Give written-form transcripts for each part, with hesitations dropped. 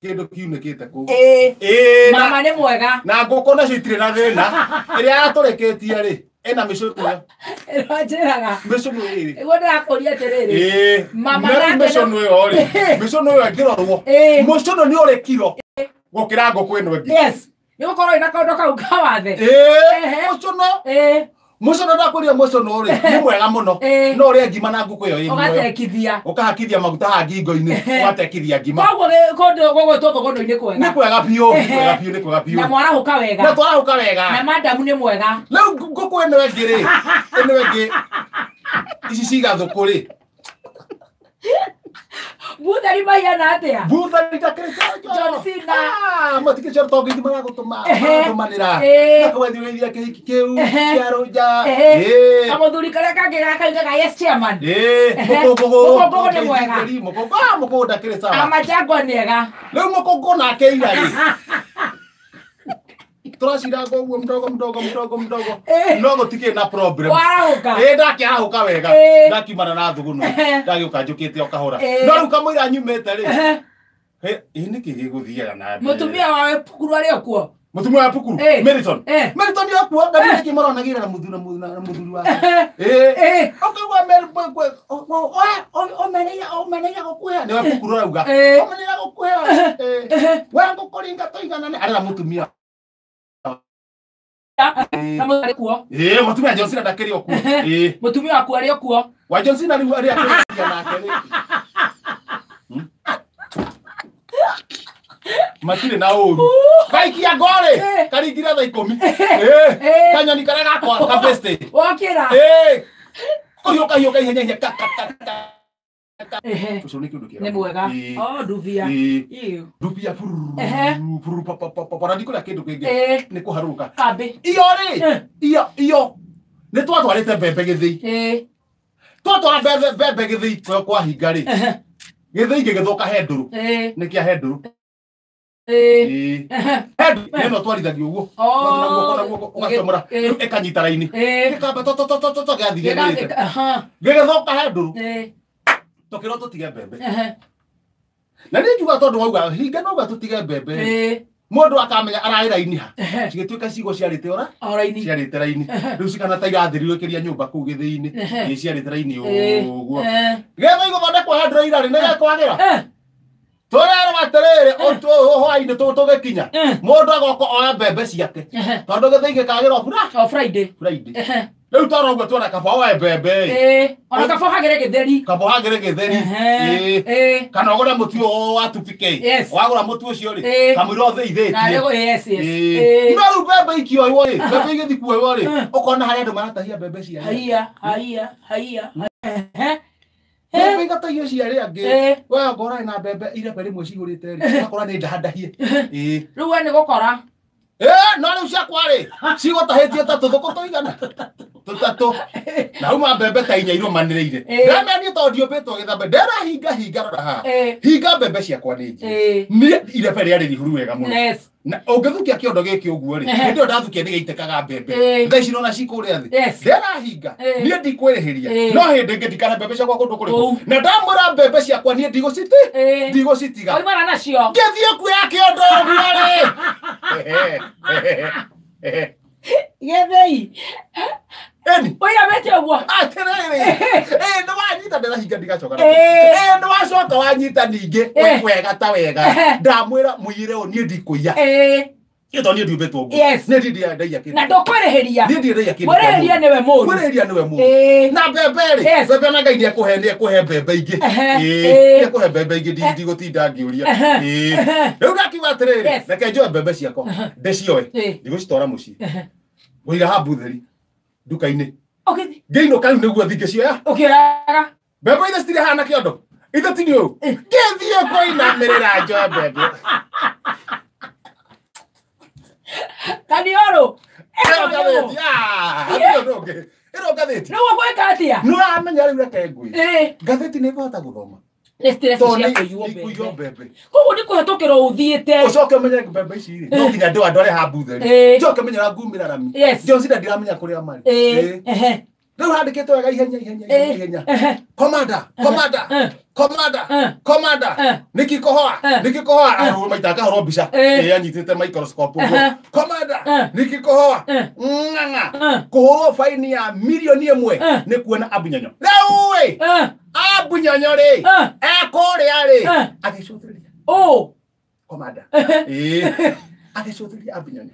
Kindu kiunekite ku. Mama ni mwega. Na ngoko na citire na thina. Iria atureketie ri. Ena micuno. Rojeraga. Micuno iri. Iguo ndakuria tiriri. Mama na micuno yo ri. Micuno yo ngirorwo. Mucuno ni uri kiro. Gukira ngoko ino ngi. Yes. Yo koro ina kaundu kau kawathe. Mucuno. Mucuno ndakuria mucuno ri. Ni mwega muno. No uri ngima na ngoko yo iri. Ugatekithia. Ukahakithia maguta ha ngingo-ini. Ugatekithia ngima. Koguo kondo gogo toto gondo ini kwega. Ni kwega biu. Ni kwega biu. Ni kwega biu. Na mwara huka wega. Na twara huka wega. Na madamu ni mwega. Leo ngoko ino ngiri. Ino ngi. Ici ciga thukuri. Buthari bayana atia. Buthari ndakirikara John Cena. Matike chero togi ndimara gutuma. Ndumanira. Nakawethiria kihiki kiu. Kiaruja. Kamuthuri karia kangi gakaiga yes chairman. Mukongo ni mwega. Mukongo ndakiri sawa. Amajango niega. Leo mukongo nake irari. Turacira ngoguo mdogo. No tike na problem. Warahuka. Ndakiarahuka wega. Ndakimana na thugunu. Ndagiuka njukite o kahora. No riu kamwira nyumete ri. Ini kigi guthiaga na. Mutumia wawe pukuru ari okuo. Mutumia wa pukuru. Meriton. Meriton yo kuo ngari ki marona gira na muthuri wa. Okagwa merpo o menenya gokuya. Ni wa pukuru rauga. O menenya gokuya. Wa ngokoringa toigana ni ara mutumia. Kama ari kuo. Mutumia Johnson ndakiri okuo. Mutumia waku ari okuo. Wa Johnson ari akiri nake. Matire na uru. Kaikia gore. Karigira tha 10. Kanyoni kare gakwa ka beste. Wakira. Oyoka ihenya Ni mwega. Nduvia. Nduvia furu papa ndiko la kindu kingi ni kuharuka. Kambi. Iyo ri. Iyo. Ni twatwarite mbembe githii. Twatwara mbembe githii kwa hinga ri. Githii gigithoka henduru. Ni kia henduru. Neno twarithagio uguo. Ugatomora ekanyita raini. Gikamba gathige. Gigithoka henduru. Tokiro tutige mbembe. Na ni njuga tondu wauga hinga no ga tutige mbembe. Mundu akamenya araira ini ha. Cigituika cigo ciarite ora? Oraini. Ciarite raini. Riu cikana ta igathiririo kiria nyumba kuu githii-ini. Ni ciarite raini uguo. Getha igũthondekwo hendura irari nĩ gekwagira. Torero aterere onto hwaini tugikinya. Mundu agoko oya mbembe ciake. Tondu githii gikagirwo bura. Friday. Riu twarauga twona kaba oya mbembe. Ona kaba hagire githeri. Kaba hagire githeri. Kana ugure mutu o wa tupike. Wagura mutu ucio ri. Kamwiro theithetie. Na rego yes. Ngaru mbembe ikio iwo ri. Mbembe igithikuo iwo ri. Ukona haria andu maratahia mbembe cia. Haiya. Mbembe igatahio ciarĩ angĩ. Wa ngora na mbembe irebe rimwe cigũrĩte ri. Akora nĩ ndahadahie. Rĩu we nĩ gũkora. No rĩu ciakwa rĩ cigũtahĩtie ta tũthũkũ tũigana. Tũtatũ. Na uma mbembe ta inya irũmanĩrĩire. Ndamenya tondũ ndiũmbĩtwo gĩthambe. Ndĩrahinga rora haha. Hinga mbembe ciakwa nĩ njĩ. Nĩ irebe rĩarĩ rĩhuru wega mũno. Na ũngĩthukia kĩondo gĩkĩ ũguo rĩ. Hĩndĩ ĩyo ndathukia nĩgĩitĩkaga mbembe. Thaa ici nona cikũrĩa thĩ. Ndĩrahinga. Niĩ ndikwĩrĩhĩria. No hĩndĩ ĩngĩ ndikana mbembe ciakwa kũndũ kũrĩkũ. Na ndamwĩra mbembe ciakwa niĩ ndigũcitiga. Oimana nacio. Ngĩthiĩ kuoya kĩondo ũguo rĩ. Githii. Oya mete uguo. Atiriri. Nĩ wanyita ndĩrahinga ndigacoka. Nĩ wacoka wanyita ningĩ. Wega ta wega. Ndamwĩra mũire ũyũ niĩ ndikũiya. Ito niĩ ndiũmbĩtwo ũguo. Nĩ ndiĩ ndaia kĩndũ. Na ndũkwĩrĩhĩria. Niĩ ndiĩ ndaia kĩndũ. Mũrĩhĩria nĩwe mũru. Mũrĩhĩria nĩwe mũru. Na mbembe rĩ. Mbembe na Ngai nĩekũhe mbembe ingĩ. Nĩekũhe mbembe ingĩ ndigũtinda ngĩũria. Rĩu ndakiuga atĩrĩrĩ. Reke njoe mbembe ciakwa. Ndĩcioe. Ndigũcitwara mũciĩ. Ngũiga haha theri. Nduka-inĩ. Ngĩinũka rĩu nĩguo thiĩ ngĩcioya. Ũkĩoyaga. Mbembe iria citirĩ hana kĩondo. Ithatini ũũ. Ngĩthiĩ kũinamĩrĩra njoe mbembe. Kanioro. Ngathĩti. Ĩno ngathĩti. Nĩguo gwĩka atĩa? Nĩũramenya rĩu reke ngwĩre. Ngathĩti nĩĩkũhota gũthoma. Nĩ stress cia kũiywo mbembe. Koguo nĩ kũhetũkĩra ũthiĩte. Ũcoke ũmenye mbembe ici rĩ. No nginya ndware ha mbutheri. Njoke menyera ngumĩra rami. Johnson ndiramenya kũrĩa marĩ. Riu handikitwo wega ihenya. Commander. Niki kohoa. Aru maita kahoro mbica. Anyitite microscope. Commander. Niki kohoa. Nganga. Kuhurwo faini ya milioni 1 ni kuona Abunyonyo. Riu we. Abunyonyo ri. Ekuria ri. Agicuthiriria. Commander. Agicuthiriria Abunyonyo.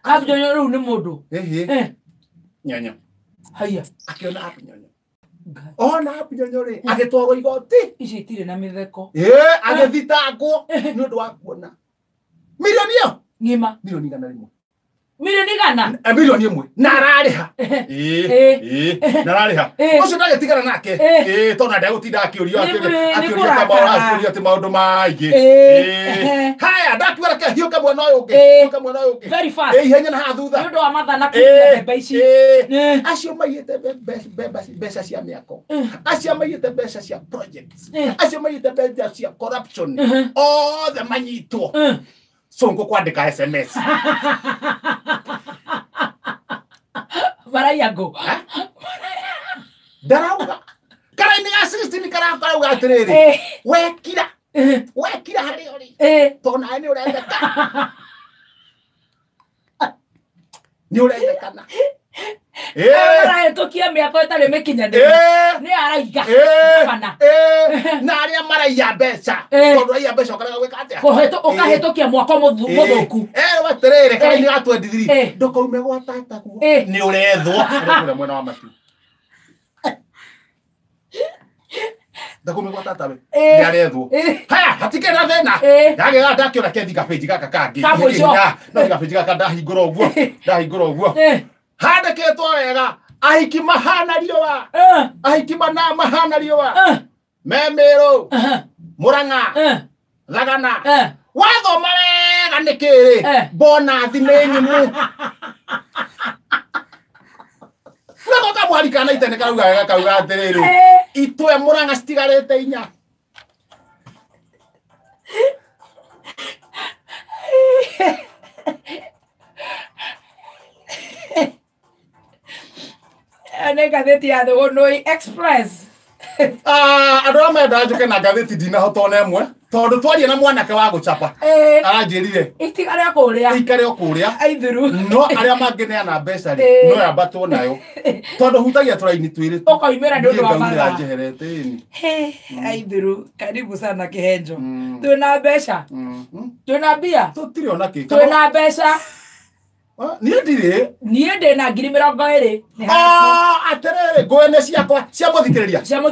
Abunyonyo riu ni mundu. Nyonyo. Haya. Akiona Abunyonyo. Ona Abunyonyo ri agitwarwo igoti. Ici itire na mitheko. Agithitangwo ni undu wa kuona. Milioni yo. Ngima. Milioni gana rimwe. Milioni gana? Milioni 1 na arariha. Na arariha. Ucio ndagetigana nake. Tona ndagutinda akiurio akiurio ati maundu maingi. Haya ndakwira ke hiyo kamwe no yungi. Very fast. Ihenya na thutha. Nundu wa mathana kuria bemba ici. Acio maiyete mbeca cia miako. Acio maiyete mbeca cia projects. Acio maiyete mbeca cia corruption. Othe manyitwo. Songo kwandika SMS. Marayango. Darauga. Kana ni assist ni kana karauga atiriri. Wekira hari ori. Tona ni urendeka. Ni urendekana. Marahĩtũkia mĩako ĩtarĩ mĩkinyanĩru nĩ araiga kana na arĩa maraiya mbeca tondũ raiya mbeca ũkarega gwĩka atĩa ũkahĩtũkia mwako mũthũku watirĩrĩ kana nĩ gatwendithiri ndũkaume gwa tataguo nĩ ũrethwo ũrĩa mwena wa matu ndakume gwa tatawe nĩ arethwo haya hatikĩra thĩna ndagĩga ndakĩona kethinga page gaka kangĩ no gapage gaka ndahingũra ũguo handikitwo wega ahiki mahana riũa ahiki mahana riũa Memeru Murang'a Thagana wathoma wega nikiri bonathi nĩ nyumu Nako kamwarikana itene kauga wega kauga atiriri itwe Murang'a citigarĩte 4 Ane gatheti ya The Wonoi Express. Andũ amenda njuke na gatheti ndinahota ona ĩmwe tondũ twarie na mwanake wa gucapa aranjĩrire itigare kũrĩa ikare kũrĩa aithuru no arĩa mangĩneana mbeca rĩ no yambatwo nayo tondũ hutagia tũraini twĩrĩ ũkoimĩra nĩ ũndũ wa mathaa njeheretĩni aithuru karibu sana Kĩhenjo twĩna mbeca twĩna mbia tũtirĩ ona kĩ twĩna mbeca niĩ ndirĩ niĩ ndĩ na 20,000 atirĩrĩ ngũĩ nĩ ciakwa cia mũthikĩrĩria